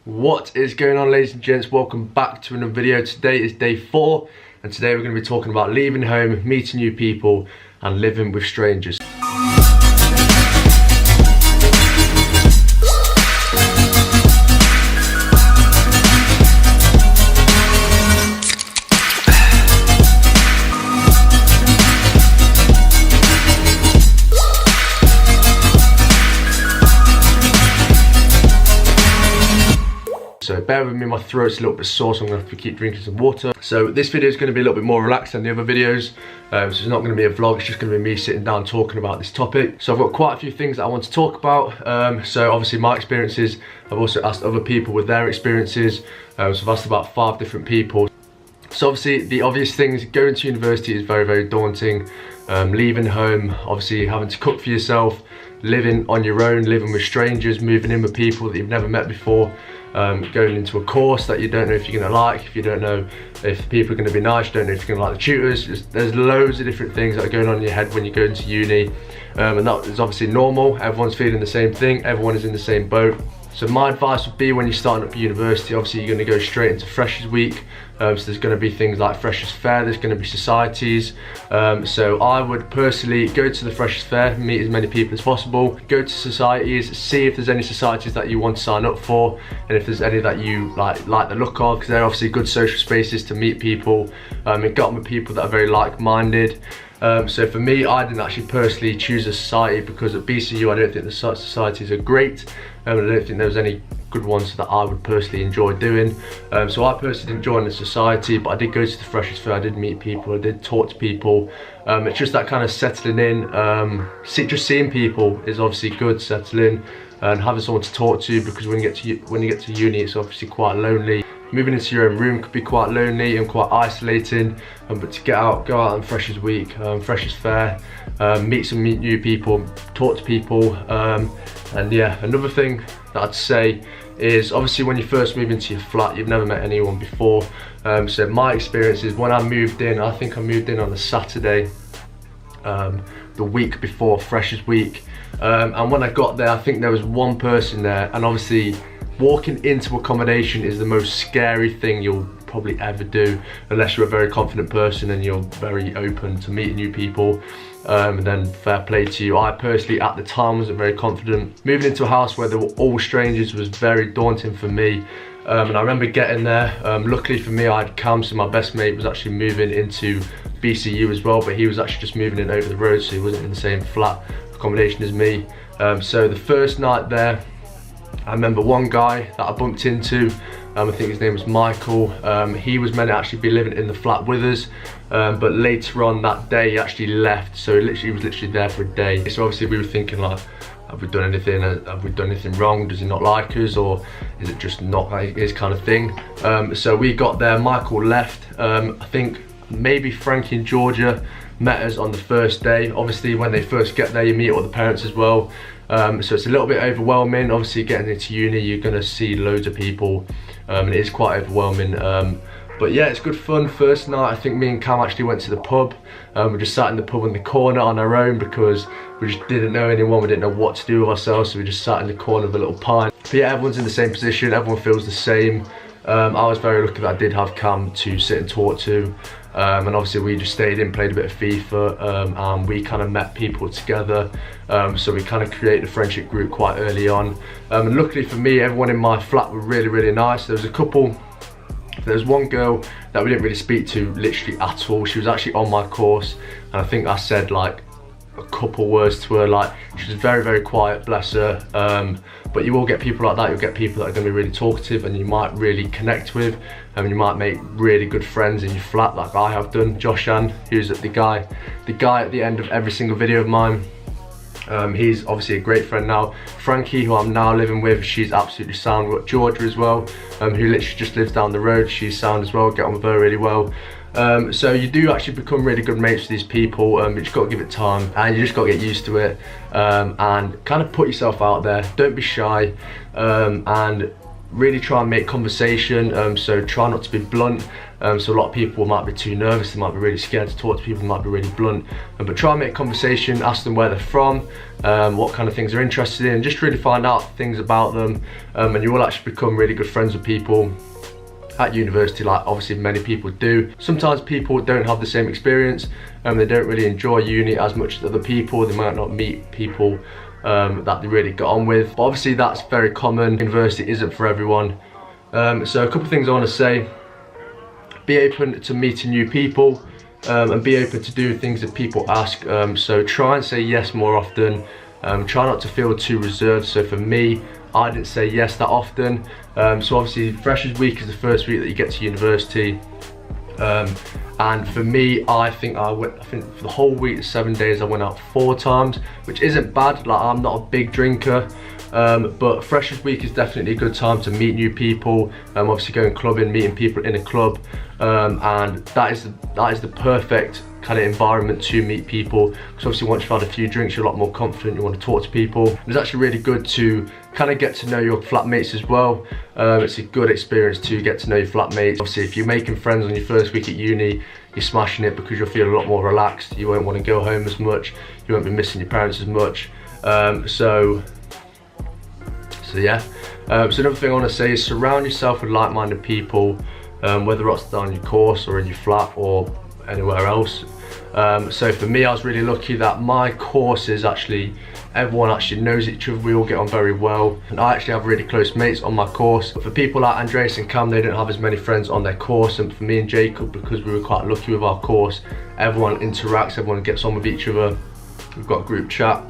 What is going on, ladies and gents? Welcome back to another video. Today is day 4 and today we're going to be talking about leaving home, meeting new people and living with strangers. So bear with me, my throat's a little bit sore, so I'm going to have to keep drinking some water. So this video is going to be a little bit more relaxed than the other videos. So it's not going to be a vlog, it's just going to be me sitting down talking about this topic. So I've got quite a few things that I want to talk about. So obviously my experiences, I've also asked other people with their experiences. So I've asked about 5 different people. So obviously the obvious things, going to university is very, very daunting. Leaving home, obviously having to cook for yourself, living on your own, living with strangers, moving in with people that you've never met before. Going into a course that you don't know if you're going to like, if you don't know if people are going to be nice, you don't know if you're going to like the tutors. There's loads of different things that are going on in your head when you go into uni, and that is obviously normal. Everyone's feeling the same thing, everyone is in the same boat. So my advice would be, when you're starting up university, obviously you're going to go straight into Freshers Week. So there's going to be things like Freshers Fair, there's going to be societies. So I would personally go to the Freshers Fair, meet as many people as possible, go to societies, see if there's any societies that you want to sign up for, and if there's any that you like the look of, because they're obviously good social spaces to meet people and get on with people that are very like-minded. So for me, I didn't actually personally choose a society because at BCU I don't think the societies are great, and I don't think there was any good ones that I would personally enjoy doing. So I personally didn't join the society, but I did go to the Freshers Fair, I did meet people, I did talk to people. It's just that kind of settling in, just seeing people is obviously good, settling and having someone to talk to, because when you get to uni it's obviously quite lonely. Moving into your own room could be quite lonely and quite isolating, but to go out on Freshers Week, Freshers Fair, meet some new people, talk to people, and yeah, another thing that I'd say is, obviously when you first move into your flat, you've never met anyone before. So my experience is, when I moved in, I think I moved in on a Saturday, the week before Freshers Week, and when I got there, I think there was one person there, and obviously walking into accommodation is the most scary thing you'll probably ever do, unless you're a very confident person and you're very open to meeting new people, and then fair play to you. I personally at the time wasn't very confident. Moving into a house where they were all strangers was very daunting for me, and I remember getting there. Luckily for me, I had Cam, so my best mate was actually moving into BCU as well, but he was actually just moving in over the road, so he wasn't in the same flat accommodation as me. So the first night there, I remember one guy that I bumped into, I think his name was Michael. He was meant to actually be living in the flat with us, but later on that day he actually left, so he was literally there for a day. So obviously we were thinking like, have we done anything wrong? Does he not like us, or is it just not like his kind of thing? So we got there, Michael left. I think maybe Frankie and Georgia met us on the first day. Obviously when they first get there, you meet all the parents as well. So it's a little bit overwhelming. Obviously getting into uni, you're gonna see loads of people, and it is quite overwhelming. But yeah, it's good fun. First night, I think me and Cam actually went to the pub. We just sat in the pub in the corner on our own, because we just didn't know anyone, we didn't know what to do with ourselves, so we just sat in the corner with a little pint. But yeah, everyone's in the same position, everyone feels the same. I was very lucky that I did have Cam to sit and talk to, and obviously we just stayed in, played a bit of FIFA, and we kind of met people together. So we kind of created a friendship group quite early on, and luckily for me, everyone in my flat were really, really nice. There was one girl that we didn't really speak to literally at all. She was actually on my course, and I think I said like a couple words to her. Like, she was very, very quiet, bless her. But you will get people like that. You'll get people that are going to be really talkative and you might really connect with, and you might make really good friends in your flat, like I have done. Joshan, who's the guy at the end of every single video of mine, he's obviously a great friend now. Frankie, who I'm now living with, she's absolutely sound. We've got Georgia as well, who literally just lives down the road. She's sound as well, get on with her really well. So you do actually become really good mates with these people. You just got to give it time, and you just got to get used to it, and kind of put yourself out there. Don't be shy, and really try and make conversation. So try not to be blunt, So a lot of people might be too nervous, they might be really scared to talk to people, they might be really blunt. But try and make a conversation, ask them where they're from, what kind of things they're interested in, and just really find out things about them. And you will actually become really good friends with people at university, like obviously many people do. Sometimes people don't have the same experience and they don't really enjoy uni as much as other people. They might not meet people that they really got on with, but obviously that's very common. University isn't for everyone. So a couple of things I want to say: be open to meeting new people, and be open to do things that people ask. So try and say yes more often. Try not to feel too reserved. So for me, I didn't say yes that often. So obviously Freshers Week is the first week that you get to university. And for me, I think for the whole week, the 7 days, I went out 4 times, which isn't bad. Like, I'm not a big drinker, but Freshers Week is definitely a good time to meet new people. Obviously going clubbing, meeting people in a club, and that is the perfect kind of environment to meet people, because obviously once you've had a few drinks, you're a lot more confident, you want to talk to people. And it's actually really good to kind of get to know your flatmates as well. It's a good experience to get to know your flatmates. Obviously if you're making friends on your first week at uni, you're smashing it, because you'll feel a lot more relaxed, you won't want to go home as much, you won't be missing your parents as much. So yeah. So another thing I want to say is surround yourself with like-minded people, whether it's on your course or in your flat or anywhere else. So for me, I was really lucky that my course is actually, everyone actually knows each other, we all get on very well, and I actually have really close mates on my course. But for people like Andreas and Cam, they don't have as many friends on their course, and for me and Jacob, because we were quite lucky with our course, everyone interacts, everyone gets on with each other, we've got a group chat.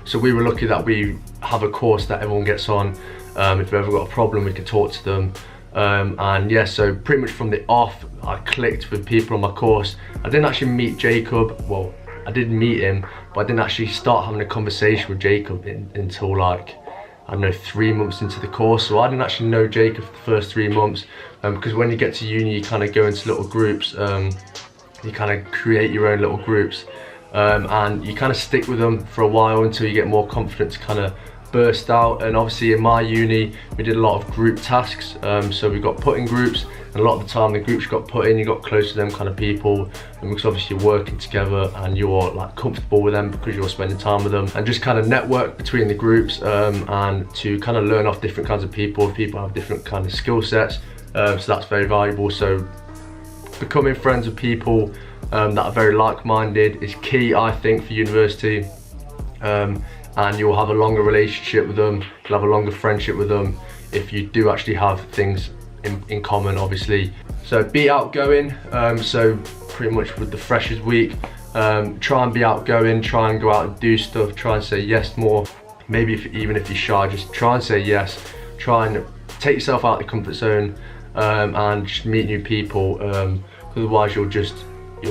So we were lucky that we have a course that everyone gets on. If we've ever got a problem, we can talk to them. And yeah, so pretty much from the off, I clicked with people on my course. I didn't actually meet Jacob, well, I did meet him, but I didn't actually start having a conversation with Jacob until like, I don't know, 3 months into the course. So I didn't actually know Jacob for the first 3 months, because when you get to uni, you kind of go into little groups, you kind of create your own little groups, and you kind of stick with them for a while until you get more confident to kind of burst out. And obviously in my uni, we did a lot of group tasks, so we got put in groups, and a lot of the time the groups got put in, you got close to them kind of people, and because obviously you're working together and you're like comfortable with them because you're spending time with them, and just kind of network between the groups, and to kind of learn off different kinds of people. People have different kind of skill sets, so that's very valuable. So becoming friends with people that are very like-minded is key, I think, for university. And you'll have a longer relationship with them, you'll have a longer friendship with them if you do actually have things in common, obviously. So be outgoing, so pretty much with the Freshers Week, try and be outgoing, try and go out and do stuff, try and say yes more. Maybe even if you're shy, just try and say yes, try and take yourself out of the comfort zone, and just meet new people, otherwise you'll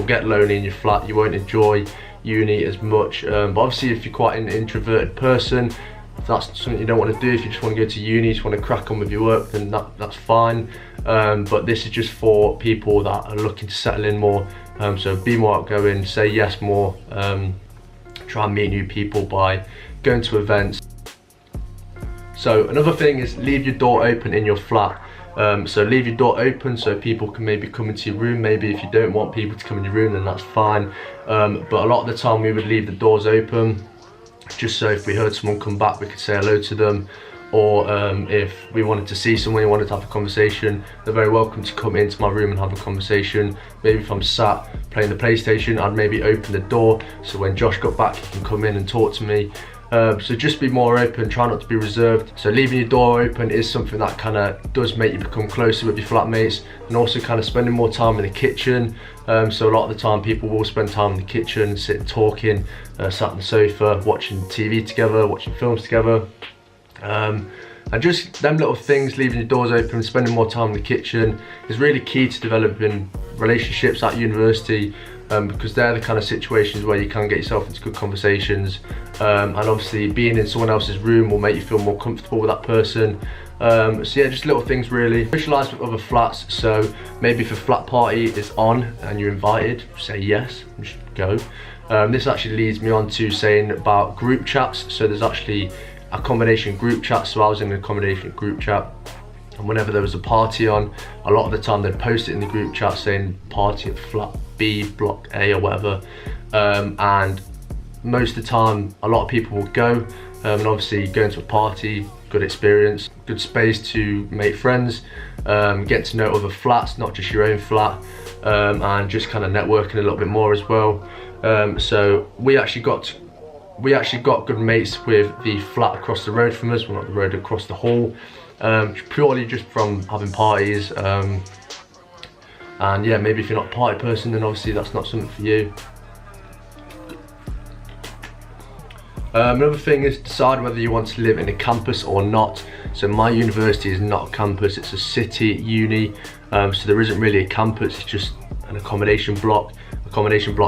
get lonely in your flat, you won't enjoy uni as much. But obviously if you're quite an introverted person, if that's something you don't want to do, if you just want to go to uni, just want to crack on with your work, then that's fine. But this is just for people that are looking to settle in more. So be more outgoing, say yes more, try and meet new people by going to events. So another thing is leave your door open in your flat. So leave your door open so people can maybe come into your room. Maybe if you don't want people to come in your room, then that's fine. But a lot of the time we would leave the doors open, just so if we heard someone come back, we could say hello to them. Or if we wanted to see someone, we wanted to have a conversation, they're very welcome to come into my room and have a conversation. Maybe if I'm sat playing the PlayStation, I'd maybe open the door, so when Josh got back, he can come in and talk to me. So just be more open, try not to be reserved. So leaving your door open is something that kind of does make you become closer with your flatmates, and also kind of spending more time in the kitchen. So a lot of the time people will spend time in the kitchen, sitting talking, sat on the sofa, watching TV together, watching films together. And just them little things, leaving your doors open, spending more time in the kitchen, is really key to developing relationships at university. Because they're the kind of situations where you can get yourself into good conversations, and obviously being in someone else's room will make you feel more comfortable with that person. So yeah, just little things really. Socialise with other flats, so maybe if a flat party is on and you're invited, say yes, just go. This actually leads me on to saying about group chats. So there's actually accommodation group chats, so I was in an accommodation group chat. And whenever there was a party on, a lot of the time they'd post it in the group chat saying party at flat B, block A or whatever. And most of the time, a lot of people will go. And obviously going to a party, good experience, good space to make friends, get to know other flats, not just your own flat, and just kind of networking a little bit more as well. So we actually got good mates with the flat across the road from us, well not the road, across the hall, purely just from having parties. And yeah, maybe if you're not a party person, then obviously that's not something for you. Another thing is decide whether you want to live in a campus or not. So my university is not a campus, it's a city uni, so there isn't really a campus, it's just an accommodation block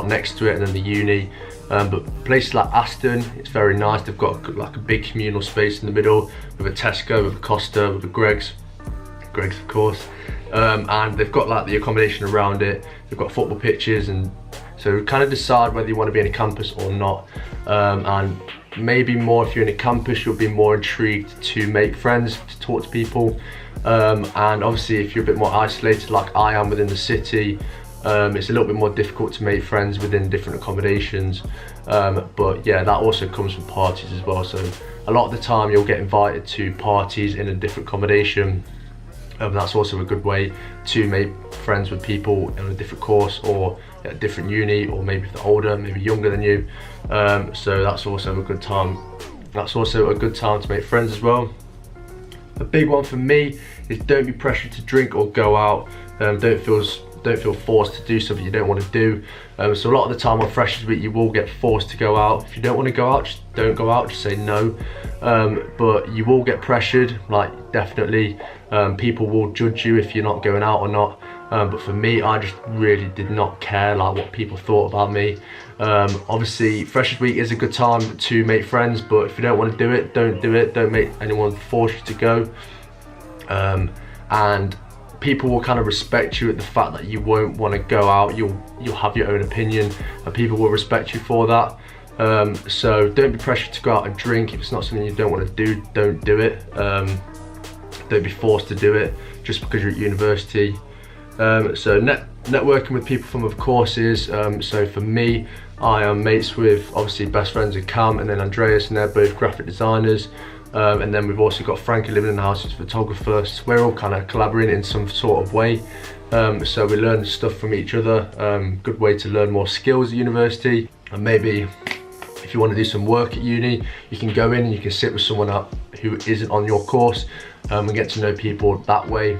next to it, and then the uni. But places like Aston, it's very nice. They've got like a big communal space in the middle with a Tesco, with a Costa, with a Greggs of course, and they've got like the accommodation around it. They've got football pitches, and so kind of decide whether you want to be in a campus or not. And maybe more if you're in a campus, you'll be more intrigued to make friends, to talk to people. And obviously if you're a bit more isolated like I am within the city, it's a little bit more difficult to make friends within different accommodations. But yeah, that also comes from parties as well. So a lot of the time you'll get invited to parties in a different accommodation. That's also a good way to make friends with people in a different course or at a different uni, or maybe if they're older, maybe younger than you. So that's also a good time. That's also a good time to make friends as well. A big one for me is don't be pressured to drink or go out. Don't feel forced to do something you don't want to do. So a lot of the time on Freshers Week you will get forced to go out. If you don't want to go out, just don't go out, just say no. But you will get pressured, like definitely. People will judge you if you're not going out or not. But for me, I just really did not care like what people thought about me. Obviously Freshers Week is a good time to make friends, but if you don't want to do it, don't do it. Don't make anyone force you to go. And people will kind of respect you at the fact that you won't want to go out. You'll have your own opinion, and people will respect you for that. So don't be pressured to go out and drink. If it's not something you don't want to do, don't do it. Don't be forced to do it just because you're at university. So networking with people from other courses. So for me, I am mates with obviously best friends with Cam and then Andreas, and they're both graphic designers. And then we've also got Frankie living in the house, who's a photographer. So we're all kind of collaborating in some sort of way. So we learn stuff from each other. Good way to learn more skills at university. And maybe if you want to do some work at uni, you can go in and you can sit with someone who isn't on your course, and get to know people that way.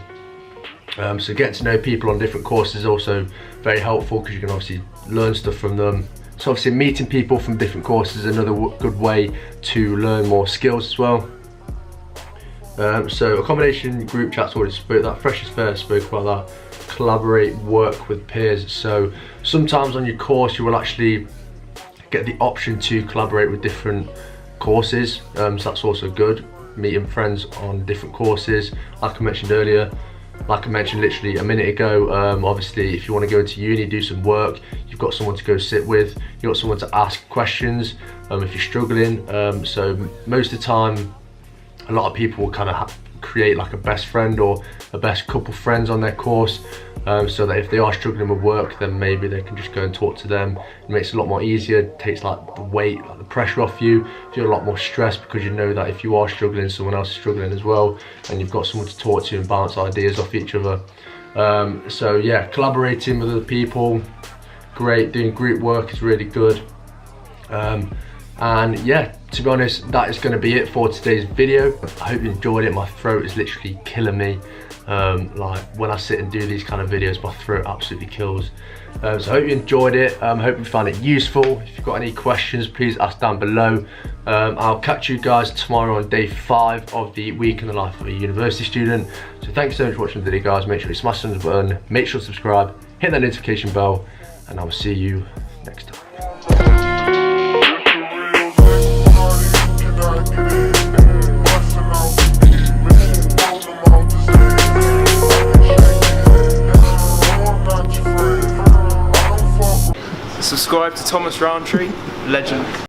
So getting to know people on different courses is also very helpful, because you can obviously learn stuff from them. So obviously meeting people from different courses is another good way to learn more skills as well. So accommodation, group chats, already spoke that. Freshers Fair, spoke about that. Collaborate, work with peers. So sometimes on your course you will actually get the option to collaborate with different courses. So that's also good. Meeting friends on different courses, like I mentioned earlier. Like I mentioned literally a minute ago, obviously if you want to go into uni, do some work, you've got someone to go sit with, you've got someone to ask questions if you're struggling. So most of the time, a lot of people will kind of create like a best friend or a best couple friends on their course, so that if they are struggling with work, then maybe they can just go and talk to them. It makes it a lot more easier, it takes like the weight, like the pressure off you. You feel a lot more stressed because you know that if you are struggling, someone else is struggling as well, and you've got someone to talk to and bounce ideas off each other. So yeah, collaborating with other people, great. Doing group work is really good. And yeah, to be honest, that is going to be it for today's video. I hope you enjoyed it. My throat is literally killing me. Like when I sit and do these kind of videos, my throat absolutely kills. So I hope you enjoyed it. Hope you found it useful. If you've got any questions, please ask down below. I'll catch you guys tomorrow on day 5 of the week in the life of a university student. So thanks so much for watching the video, guys. Make sure you smash the button, make sure to subscribe, hit that notification bell, and I will see you next time. Subscribe to Thomas Roundtree, legend.